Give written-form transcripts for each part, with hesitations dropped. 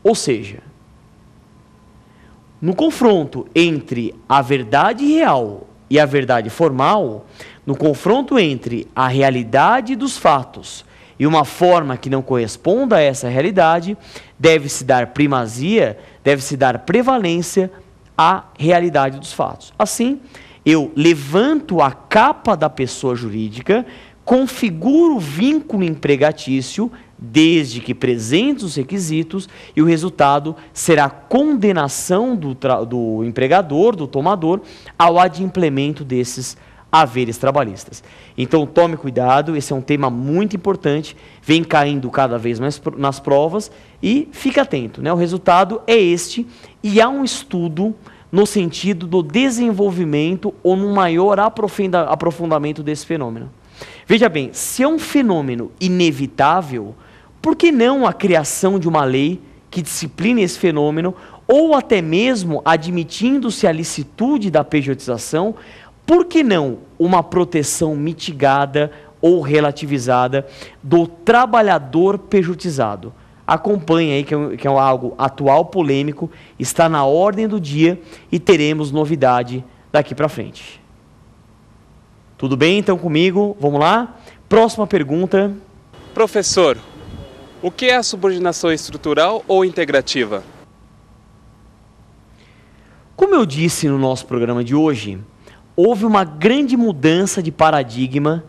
Ou seja, no confronto entre a verdade real e a verdade formal, no confronto entre a realidade dos fatos e uma forma que não corresponda a essa realidade, deve-se dar primazia, deve-se dar prevalência à realidade dos fatos. Assim, eu levanto a capa da pessoa jurídica, configuro o vínculo empregatício, desde que presentes os requisitos, e o resultado será condenação do empregador, do tomador, ao adimplemento desses haveres trabalhistas. Então, tome cuidado, esse é um tema muito importante, vem caindo cada vez mais nas provas, e fique atento, né? O resultado é este, e há um estudo no sentido do desenvolvimento ou num maior aprofundamento desse fenômeno. Veja bem, se é um fenômeno inevitável, por que não a criação de uma lei que discipline esse fenômeno, ou até mesmo, admitindo-se a licitude da pejotização, por que não uma proteção mitigada ou relativizada do trabalhador pejotizado? Acompanhe aí, que é algo atual, polêmico, está na ordem do dia e teremos novidade daqui para frente. Tudo bem então comigo? Vamos lá? Próxima pergunta. Professor, o que é a subordinação estrutural ou integrativa? Como eu disse no nosso programa de hoje, houve uma grande mudança de paradigma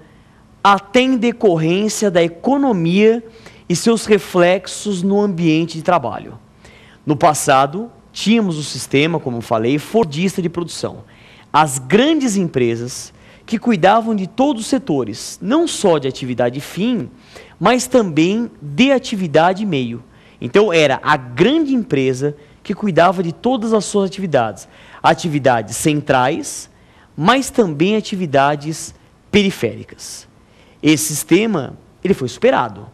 até em decorrência da economia e seus reflexos no ambiente de trabalho. No passado, tínhamos o sistema, como eu falei, fordista de produção. As grandes empresas que cuidavam de todos os setores, não só de atividade fim, mas também de atividade meio. Então, era a grande empresa que cuidava de todas as suas atividades centrais, mas também atividades periféricas. Esse sistema, ele foi superado.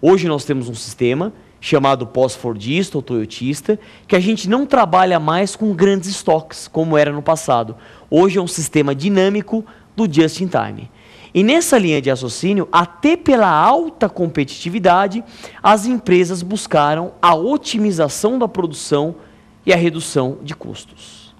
Hoje nós temos um sistema chamado pós-fordista ou toyotista, que a gente não trabalha mais com grandes estoques, como era no passado. Hoje é um sistema dinâmico do just-in-time. E nessa linha de raciocínio, até pela alta competitividade, as empresas buscaram a otimização da produção e a redução de custos.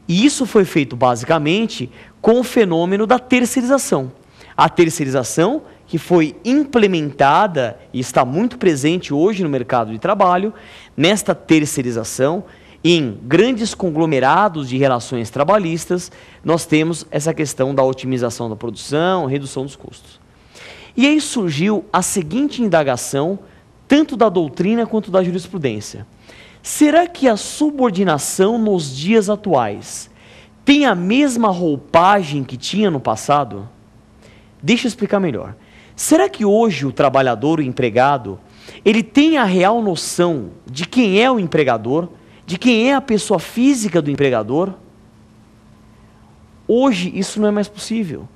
E isso foi feito basicamente com o fenômeno da terceirização. A terceirização que foi implementada e está muito presente hoje no mercado de trabalho, nesta terceirização, em grandes conglomerados de relações trabalhistas, nós temos essa questão da otimização da produção, redução dos custos. E aí surgiu a seguinte indagação, tanto da doutrina quanto da jurisprudência. Será que a subordinação nos dias atuais tem a mesma roupagem que tinha no passado? Deixa eu explicar melhor. Será que hoje o trabalhador, o empregado, ele tem a real noção de quem é o empregador, de quem é a pessoa física do empregador? Hoje isso não é mais possível.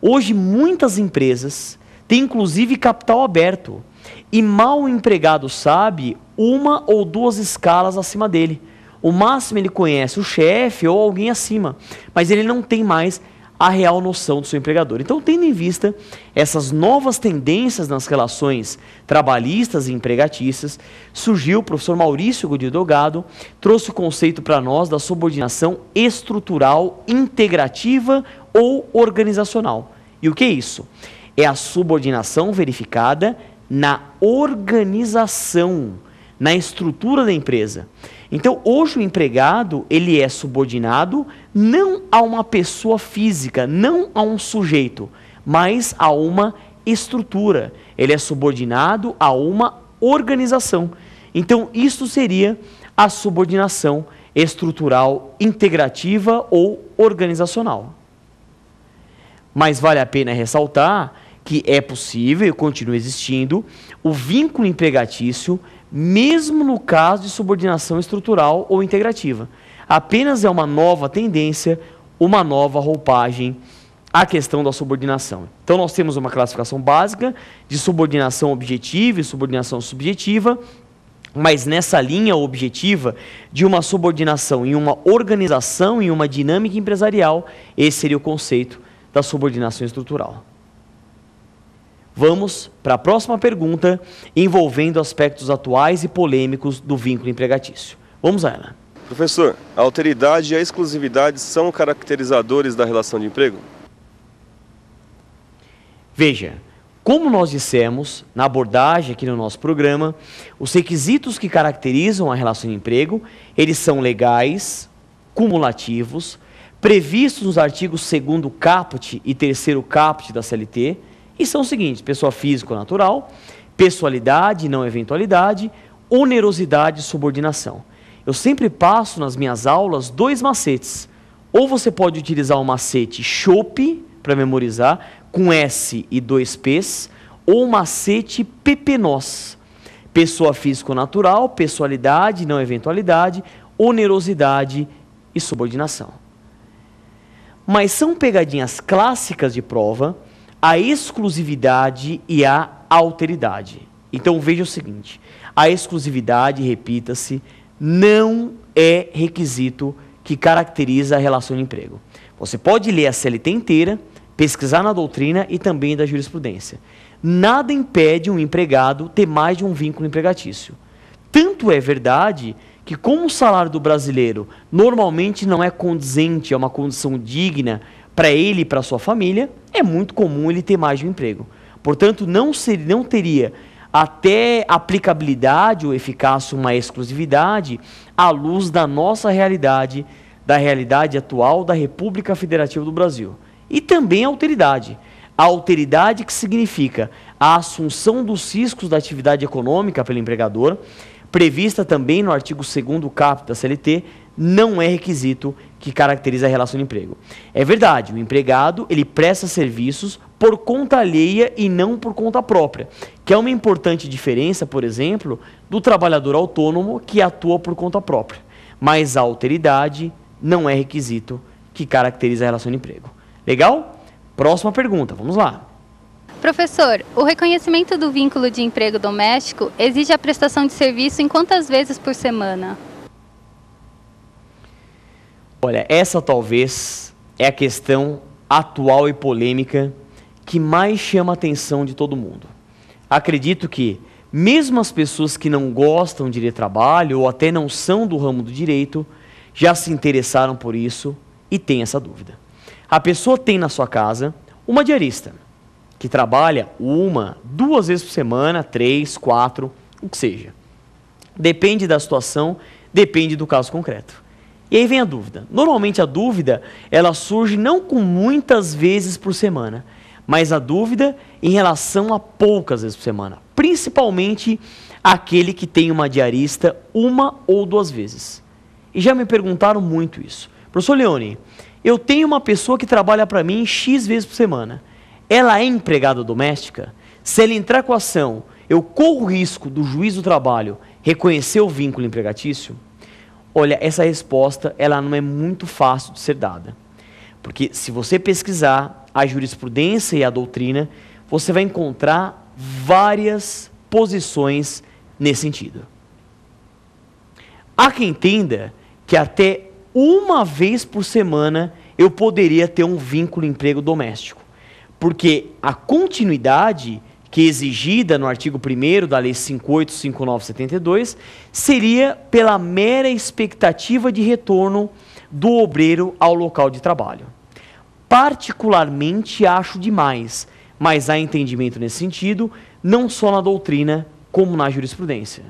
Hoje muitas empresas têm inclusive capital aberto e mal o empregado sabe uma ou duas escalas acima dele. O máximo ele conhece o chefe ou alguém acima, mas ele não tem mais a real noção do seu empregador. Então, tendo em vista essas novas tendências nas relações trabalhistas e empregatícias, surgiu o professor Maurício Godinho Delgado, trouxe o conceito para nós da subordinação estrutural, integrativa ou organizacional. E o que é isso? É a subordinação verificada na organização, na estrutura da empresa. Então, hoje o empregado, ele é subordinado não a uma pessoa física, não a um sujeito, mas a uma estrutura. Ele é subordinado a uma organização. Então, isso seria a subordinação estrutural, integrativa ou organizacional. Mas vale a pena ressaltar que é possível e continua existindo o vínculo empregatício, mesmo no caso de subordinação estrutural ou integrativa. Apenas é uma nova tendência, uma nova roupagem à questão da subordinação. Então nós temos uma classificação básica de subordinação objetiva e subordinação subjetiva, mas nessa linha objetiva de uma subordinação em uma organização, em uma dinâmica empresarial, esse seria o conceito da subordinação estrutural. Vamos para a próxima pergunta, envolvendo aspectos atuais e polêmicos do vínculo empregatício. Vamos a ela. Professor, a alteridade e a exclusividade são caracterizadores da relação de emprego? Veja, como nós dissemos na abordagem aqui no nosso programa, os requisitos que caracterizam a relação de emprego, eles são legais, cumulativos, previstos nos artigos 2º caput e 3º caput da CLT, e são os seguintes: pessoa física ou natural, pessoalidade, não eventualidade, onerosidade e subordinação. Eu sempre passo nas minhas aulas 2 macetes. Ou você pode utilizar o macete chope para memorizar, com S e 2 P's, ou o macete PPNOS. Pessoa física ou natural, pessoalidade, não eventualidade, onerosidade e subordinação. Mas são pegadinhas clássicas de prova a exclusividade e a alteridade. Então veja o seguinte: a exclusividade, repita-se, não é requisito que caracteriza a relação de emprego. Você pode ler a CLT inteira, pesquisar na doutrina e também da jurisprudência. Nada impede um empregado ter mais de um vínculo empregatício. Tanto é verdade que, como o salário do brasileiro normalmente não é condizente a uma condição digna para ele e para sua família, é muito comum ele ter mais de um emprego. Portanto, não teria até aplicabilidade ou eficácia uma exclusividade à luz da nossa realidade, da realidade atual da República Federativa do Brasil. E também a alteridade. A alteridade que significa a assunção dos riscos da atividade econômica pelo empregador, prevista também no artigo 2º caput da CLT, não é requisito que caracteriza a relação de emprego. É verdade, o empregado ele presta serviços por conta alheia e não por conta própria, que é uma importante diferença, por exemplo, do trabalhador autônomo que atua por conta própria. Mas a alteridade não é requisito que caracteriza a relação de emprego. Legal? Próxima pergunta, vamos lá. Professor, o reconhecimento do vínculo de emprego doméstico exige a prestação de serviço em quantas vezes por semana? Olha, essa talvez é a questão atual e polêmica que mais chama a atenção de todo mundo. Acredito que, mesmo as pessoas que não gostam de trabalho ou até não são do ramo do direito, já se interessaram por isso e têm essa dúvida. A pessoa tem na sua casa uma diarista, que trabalha 1, 2 vezes por semana, 3, 4, o que seja. Depende da situação, depende do caso concreto. E aí vem a dúvida. Normalmente a dúvida, ela surge não com muitas vezes por semana, mas a dúvida em relação a poucas vezes por semana. Principalmente aquele que tem uma diarista 1 ou 2 vezes. E já me perguntaram muito isso. Professor Leone, eu tenho uma pessoa que trabalha para mim X vezes por semana. Ela é empregada doméstica? Se ela entrar com a ação, eu corro o risco do juiz do trabalho reconhecer o vínculo empregatício? Olha, essa resposta ela não é muito fácil de ser dada. Porque se você pesquisar a jurisprudência e a doutrina, você vai encontrar várias posições nesse sentido. Há quem entenda que até 1 vez por semana eu poderia ter um vínculo emprego doméstico. Porque a continuidade que é exigida no artigo 1º da Lei 58.59/72 seria pela mera expectativa de retorno do obreiro ao local de trabalho. Particularmente acho demais, mas há entendimento nesse sentido, não só na doutrina, como na jurisprudência.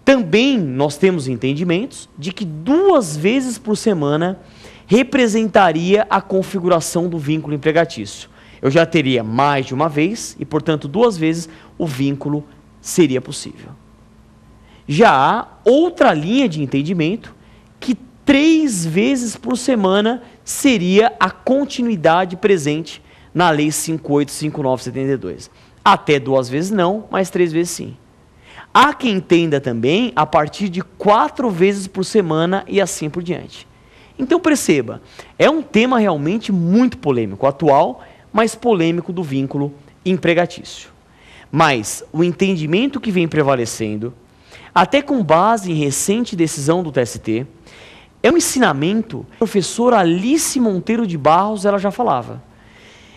Também nós temos entendimentos de que 2 vezes por semana representaria a configuração do vínculo empregatício. Eu já teria mais de uma vez e, portanto, 2 vezes o vínculo seria possível. Já há outra linha de entendimento que 3 vezes por semana seria a continuidade presente na Lei 58.59/72. Até 2 vezes não, mas 3 vezes sim. Há quem entenda também a partir de 4 vezes por semana e assim por diante. Então perceba, é um tema realmente muito polêmico, atual, mas polêmico do vínculo empregatício. Mas o entendimento que vem prevalecendo, até com base em recente decisão do TST, é um ensinamento que a professora Alice Monteiro de Barros ela já falava.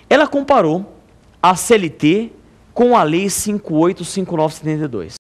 Ela comparou a CLT com a Lei 5859/72.